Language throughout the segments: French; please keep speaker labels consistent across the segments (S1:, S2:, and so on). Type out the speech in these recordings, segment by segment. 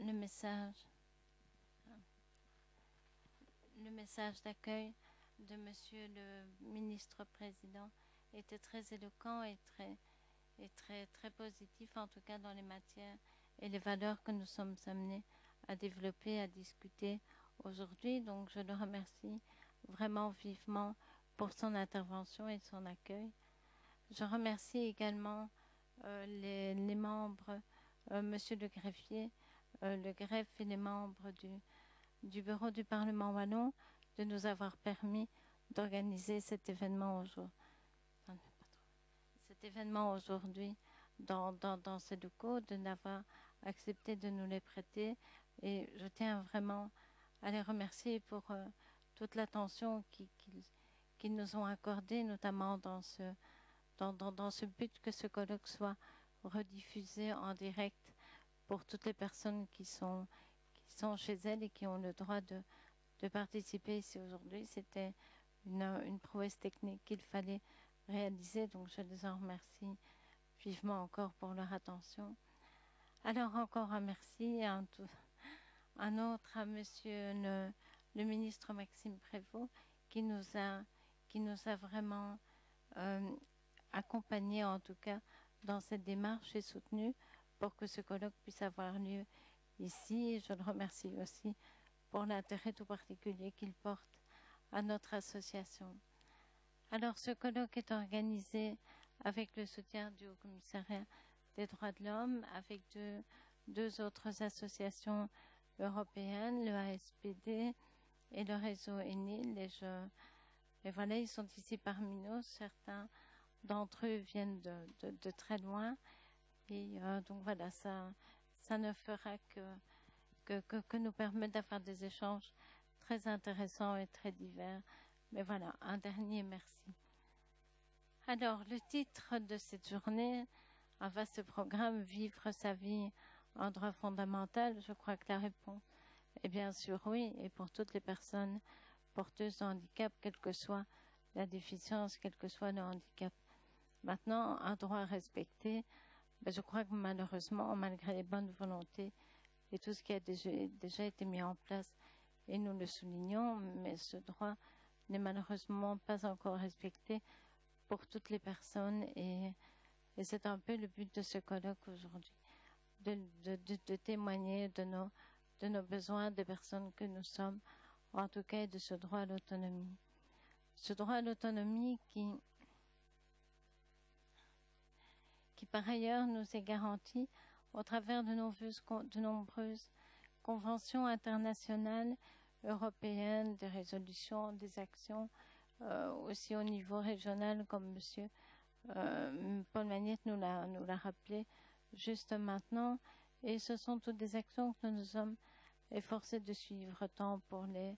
S1: le message d'accueil de Monsieur le ministre-président était très éloquent et très positif, en tout cas dans les matières et les valeurs que nous sommes amenés à développer, à discuter aujourd'hui. Donc je le remercie vraiment vivement pour son intervention et son accueil. Je remercie également les membres, Monsieur le greffier, le greffe et les membres du bureau du Parlement wallon de nous avoir permis d'organiser cet événement aujourd'hui dans ces locaux, de n'avoir accepté de nous les prêter. Et je tiens vraiment à les remercier pour toute l'attention qu'ils nous ont accordée, notamment dans ce but que ce colloque soit rediffusé en direct pour toutes les personnes qui sont chez elles et qui ont le droit de participer ici aujourd'hui. C'était une prouesse technique qu'il fallait réaliser, donc je les en remercie vivement encore pour leur attention. Alors encore un merci, un autre à Monsieur le ministre Maxime Prévost qui nous a vraiment accompagnés, en tout cas dans cette démarche, et soutenu pour que ce colloque puisse avoir lieu ici. Et je le remercie aussi pour l'intérêt tout particulier qu'il porte à notre association. Alors ce colloque est organisé avec le soutien du Haut Commissariat des droits de l'homme, avec deux autres associations européennes, le ASPD et le réseau ENIL. Et voilà, ils sont ici parmi nous. Certains d'entre eux viennent de très loin. Et donc voilà, ça ne fera que nous permettre d'avoir des échanges très intéressants et très divers. Mais voilà, un dernier merci. Alors, le titre de cette journée, un vaste programme, vivre sa vie en droit fondamental, je crois que la réponse est bien sûr oui, et pour toutes les personnes porteuses de handicap, quelle que soit la déficience, quel que soit le handicap. Maintenant, un droit respecté, je crois que malheureusement, malgré les bonnes volontés et tout ce qui a déjà été mis en place, et nous le soulignons, mais ce droit n'est malheureusement pas encore respecté pour toutes les personnes, et c'est un peu le but de ce colloque aujourd'hui, de témoigner de nos besoins, des personnes que nous sommes, en tout cas de ce droit à l'autonomie. Ce droit à l'autonomie qui par ailleurs nous est garanti au travers de nombreuses conventions internationales, européennes, des résolutions, des actions, aussi au niveau régional, comme Monsieur Paul Magnette nous l'a rappelé juste maintenant. Et ce sont toutes des actions que nous sommes efforcés de suivre, tant pour les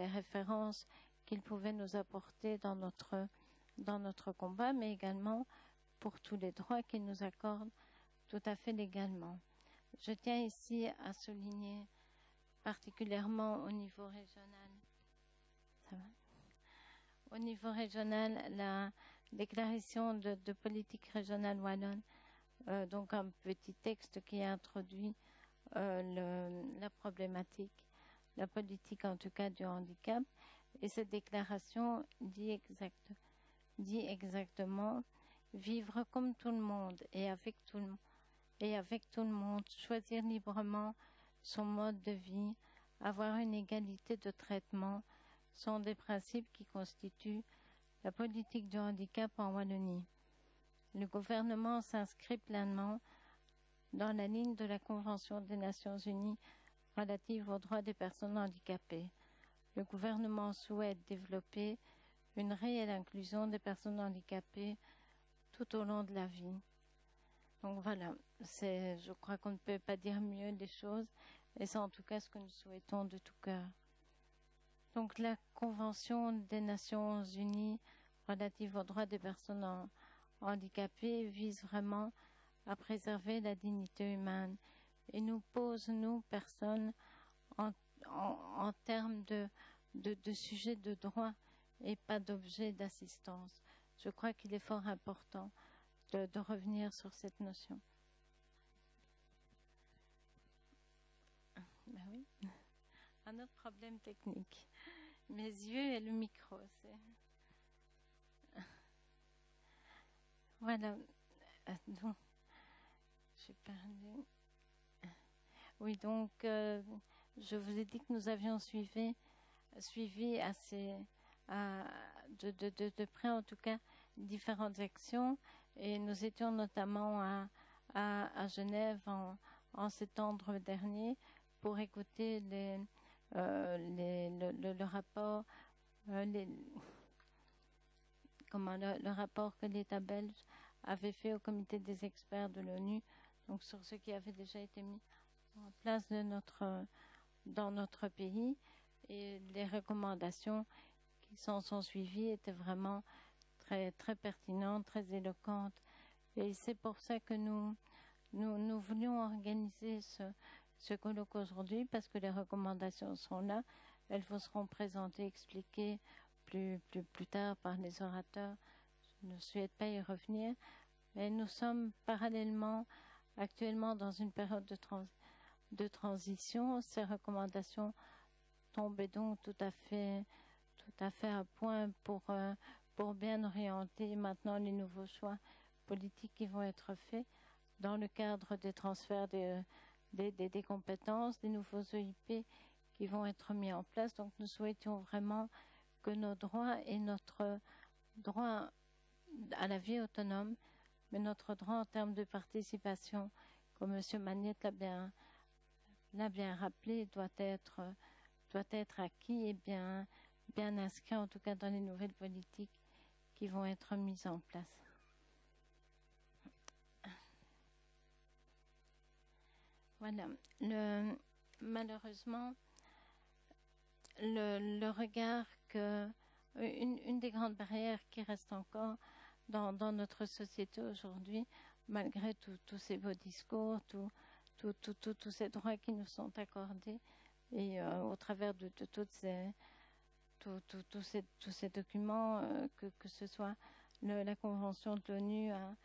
S1: références qu'ils pouvaient nous apporter dans notre combat, mais également pour tous les droits qu'ils nous accordent tout à fait légalement. Je tiens ici à souligner particulièrement au niveau régional, la déclaration de politique régionale wallonne, donc un petit texte qui introduit la problématique, la politique en tout cas du handicap, et cette déclaration dit exactement vivre comme tout le monde et avec tout le monde, choisir librement son mode de vie, avoir une égalité de traitement, sont des principes qui constituent la politique du handicap en Wallonie. Le gouvernement s'inscrit pleinement dans la ligne de la Convention des Nations Unies relative aux droits des personnes handicapées. Le gouvernement souhaite développer une réelle inclusion des personnes handicapées tout au long de la vie. Donc voilà, je crois qu'on ne peut pas dire mieux des choses, et c'est en tout cas ce que nous souhaitons de tout cœur. Donc la Convention des Nations Unies relative aux droits des personnes handicapées vise vraiment à préserver la dignité humaine et nous pose, nous, personnes, en termes de sujet de droit et pas d'objet d'assistance. Je crois qu'il est fort important de revenir sur cette notion. Un autre problème technique. Mes yeux et le micro. Voilà. Donc, j'ai perdu. Oui, donc, je vous ai dit que nous avions suivi assez de près, en tout cas, différentes actions. Et nous étions notamment à Genève en septembre dernier pour écouter le rapport, le rapport que l'État belge avait fait au comité des experts de l'ONU, donc sur ce qui avait déjà été mis en place dans notre pays. Et les recommandations qui s'en sont suivies étaient vraiment très, très pertinentes, très éloquentes. Et c'est pour ça que nous voulions organiser ce colloque aujourd'hui, parce que les recommandations sont là. Elles vous seront présentées, expliquées plus tard par les orateurs. Je ne souhaite pas y revenir. Mais nous sommes parallèlement actuellement dans une période de transition. Ces recommandations tombaient donc tout à fait à point pour bien orienter maintenant les nouveaux choix politiques qui vont être faits dans le cadre des transferts des compétences, des nouveaux EIP qui vont être mis en place. Donc nous souhaitions vraiment que nos droits et notre droit à la vie autonome, mais notre droit en termes de participation, comme M. Magnette l'a bien rappelé, doit être acquis et bien inscrit, en tout cas dans les nouvelles politiques qui vont être mises en place. Voilà. Malheureusement, le regard une des grandes barrières qui reste encore dans notre société aujourd'hui, malgré tous ces beaux discours, tous ces droits qui nous sont accordés, et au travers de tous ces documents, que ce soit la Convention de l'ONU à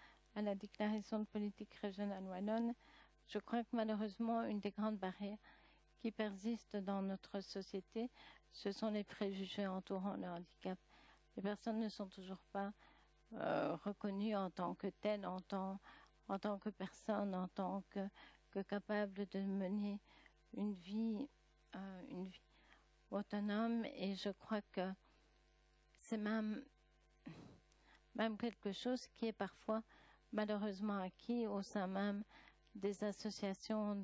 S1: la Déclaration de politique régionale wallonne, je crois que malheureusement, une des grandes barrières qui persistent dans notre société, ce sont les préjugés entourant le handicap. Les personnes ne sont toujours pas reconnues en tant que telles, en tant que personnes, en tant que capables de mener une vie autonome. Et je crois que c'est même quelque chose qui est parfois malheureusement acquis au sein même des associations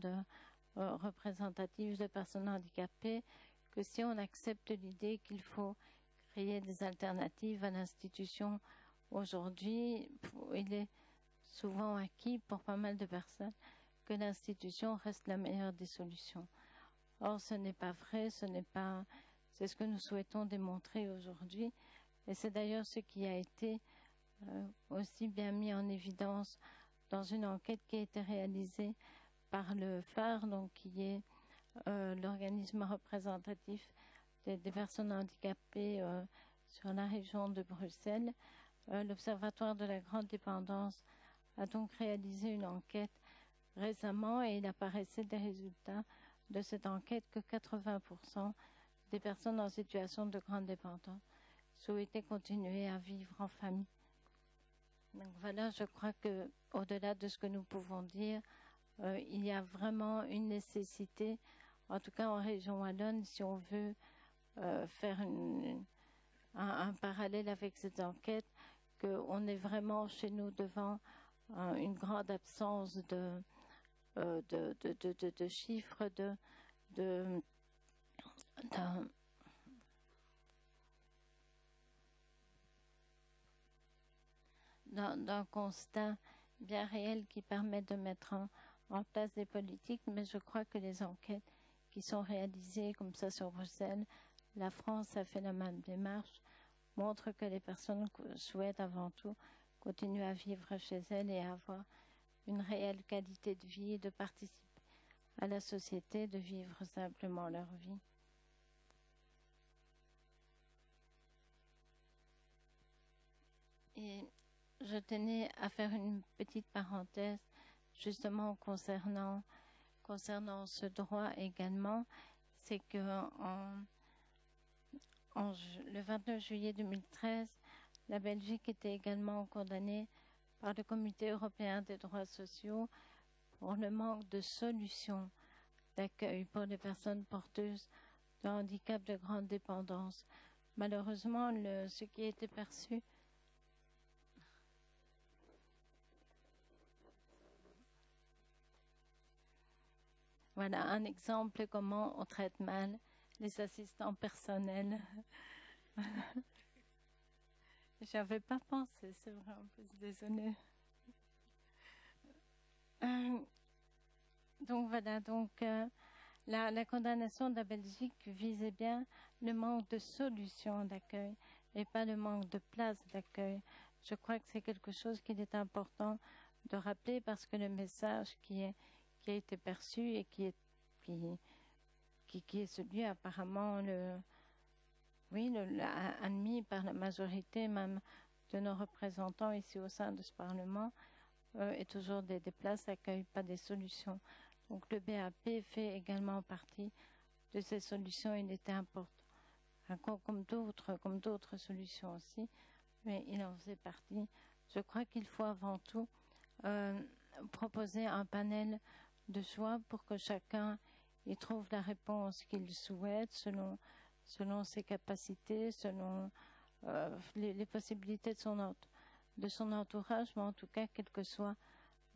S1: représentatives de personnes handicapées, que si on accepte l'idée qu'il faut créer des alternatives à l'institution aujourd'hui, il est souvent acquis pour pas mal de personnes que l'institution reste la meilleure des solutions. Or, ce n'est pas vrai, c'est ce que nous souhaitons démontrer aujourd'hui, et c'est d'ailleurs ce qui a été aussi bien mis en évidence dans une enquête qui a été réalisée par le phare, donc qui est l'organisme représentatif des personnes handicapées sur la région de Bruxelles. L'Observatoire de la grande dépendance a donc réalisé une enquête récemment, et il apparaissait des résultats de cette enquête que 80% des personnes en situation de grande dépendance souhaitaient continuer à vivre en famille. Donc voilà, je crois que au-delà de ce que nous pouvons dire, il y a vraiment une nécessité, en tout cas en région wallonne, si on veut faire un parallèle avec cette enquête, qu'on est vraiment chez nous devant une grande absence de chiffres, d'un constat bien réel qui permet de mettre en place des politiques. Mais je crois que les enquêtes qui sont réalisées comme ça sur Bruxelles, la France a fait la même démarche, montrent que les personnes souhaitent avant tout continuer à vivre chez elles et à avoir une réelle qualité de vie, de participer à la société, de vivre simplement leur vie. Et je tenais à faire une petite parenthèse justement concernant ce droit également, c'est que le 29 juillet 2013, la Belgique était également condamnée par le Comité européen des droits sociaux pour le manque de solutions d'accueil pour les personnes porteuses de handicap de grande dépendance. Malheureusement, ce qui a été perçu voilà un exemple de comment on traite mal les assistants personnels. J'avais pas pensé, c'est vrai, un peu désolée. Donc voilà, la condamnation de la Belgique visait bien le manque de solutions d'accueil et pas le manque de places d'accueil. Je crois que c'est quelque chose qu'il est important de rappeler parce que le message qui a été perçu et qui est celui apparemment admis par la majorité même de nos représentants ici au sein de ce Parlement est toujours des places d'accueil, pas des solutions. Donc le BAP fait également partie de ces solutions. Il était important, comme d'autres solutions aussi, mais il en faisait partie. Je crois qu'il faut avant tout proposer un panel de choix pour que chacun y trouve la réponse qu'il souhaite selon ses capacités, selon les possibilités de son entourage, mais en tout cas, quelle que soit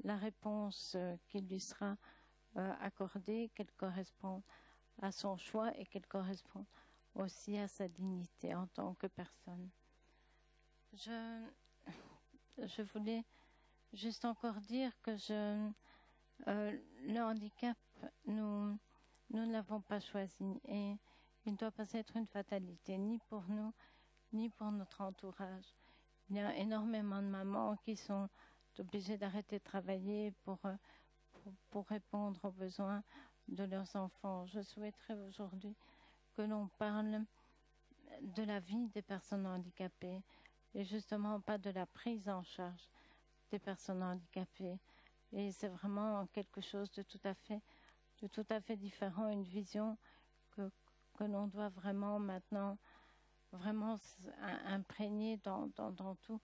S1: la réponse qui lui sera accordée, qu'elle corresponde à son choix et qu'elle corresponde aussi à sa dignité en tant que personne. Je voulais juste encore dire que le handicap, nous ne l'avons pas choisi et il ne doit pas être une fatalité, ni pour nous, ni pour notre entourage. Il y a énormément de mamans qui sont obligées d'arrêter de travailler pour répondre aux besoins de leurs enfants. Je souhaiterais aujourd'hui que l'on parle de la vie des personnes handicapées et justement pas de la prise en charge des personnes handicapées. Et c'est vraiment quelque chose de tout à fait différent, une vision que l'on doit vraiment maintenant imprégner dans tout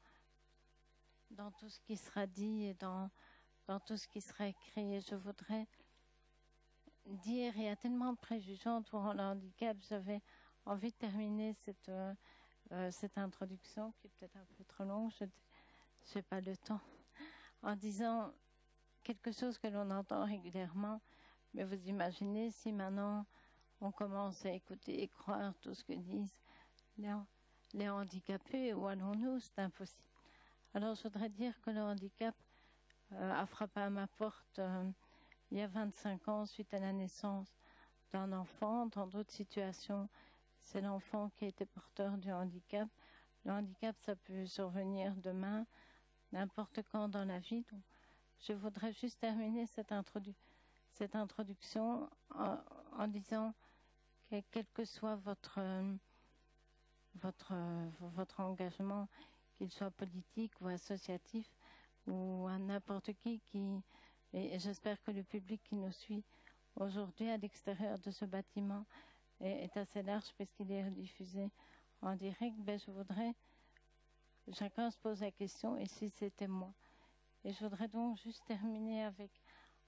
S1: ce qui sera dit et dans tout ce qui sera écrit. Et je voudrais dire, il y a tellement de préjugés entourant le handicap, j'avais envie de terminer cette introduction qui est peut-être un peu trop longue, je n'ai pas le temps, en disant quelque chose que l'on entend régulièrement, mais vous imaginez si maintenant on commence à écouter et croire tout ce que disent les handicapés, où allons-nous? C'est impossible. Alors je voudrais dire que le handicap a frappé à ma porte il y a 25 ans suite à la naissance d'un enfant. Dans d'autres situations, c'est l'enfant qui a été porteur du handicap. Le handicap, ça peut survenir demain, n'importe quand dans la vie. Donc, je voudrais juste terminer cette introduction en disant que quel que soit votre engagement, qu'il soit politique ou associatif ou à n'importe qui, et j'espère que le public qui nous suit aujourd'hui à l'extérieur de ce bâtiment est assez large puisqu'il est diffusé en direct, je voudrais, chacun se pose la question, et si c'était moi? Et je voudrais donc juste terminer avec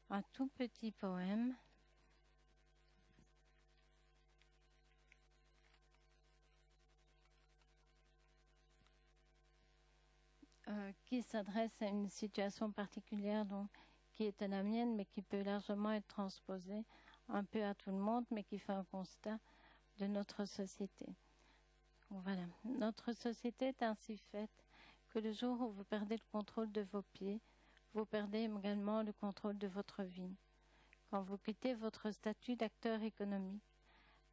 S1: un tout petit poème qui s'adresse à une situation particulière qui est la mienne, mais qui peut largement être transposée un peu à tout le monde, mais qui fait un constat de notre société. Voilà. Notre société est ainsi faite que le jour où vous perdez le contrôle de vos pieds, vous perdez également le contrôle de votre vie. Quand vous quittez votre statut d'acteur économique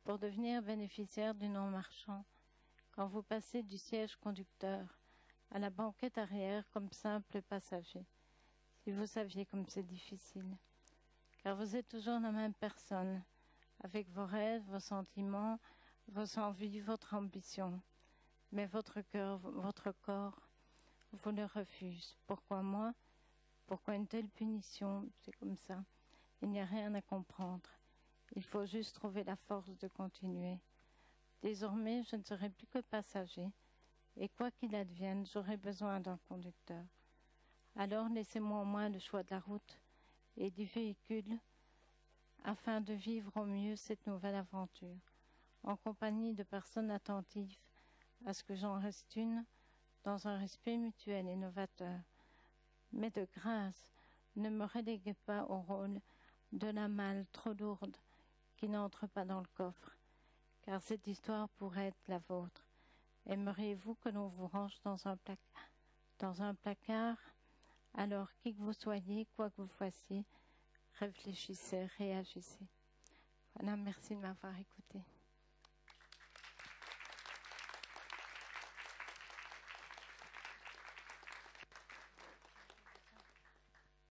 S1: pour devenir bénéficiaire du non-marchand, quand vous passez du siège conducteur à la banquette arrière comme simple passager. Si vous saviez comme c'est difficile, car vous êtes toujours la même personne, avec vos rêves, vos sentiments, vos envies, votre ambition. Mais votre cœur, votre corps, vous le refuse. Pourquoi moi? Pourquoi une telle punition? C'est comme ça. Il n'y a rien à comprendre. Il faut juste trouver la force de continuer. Désormais, je ne serai plus que passager, et quoi qu'il advienne, j'aurai besoin d'un conducteur. Alors laissez-moi au moins le choix de la route et du véhicule afin de vivre au mieux cette nouvelle aventure, en compagnie de personnes attentives à ce que j'en reste une, dans un respect mutuel et novateur. Mais de grâce, ne me reléguez pas au rôle de la malle trop lourde qui n'entre pas dans le coffre, car cette histoire pourrait être la vôtre. Aimeriez-vous que l'on vous range dans un placard? Alors, qui que vous soyez, quoi que vous fassiez, réfléchissez, réagissez. Voilà, merci de m'avoir écouté.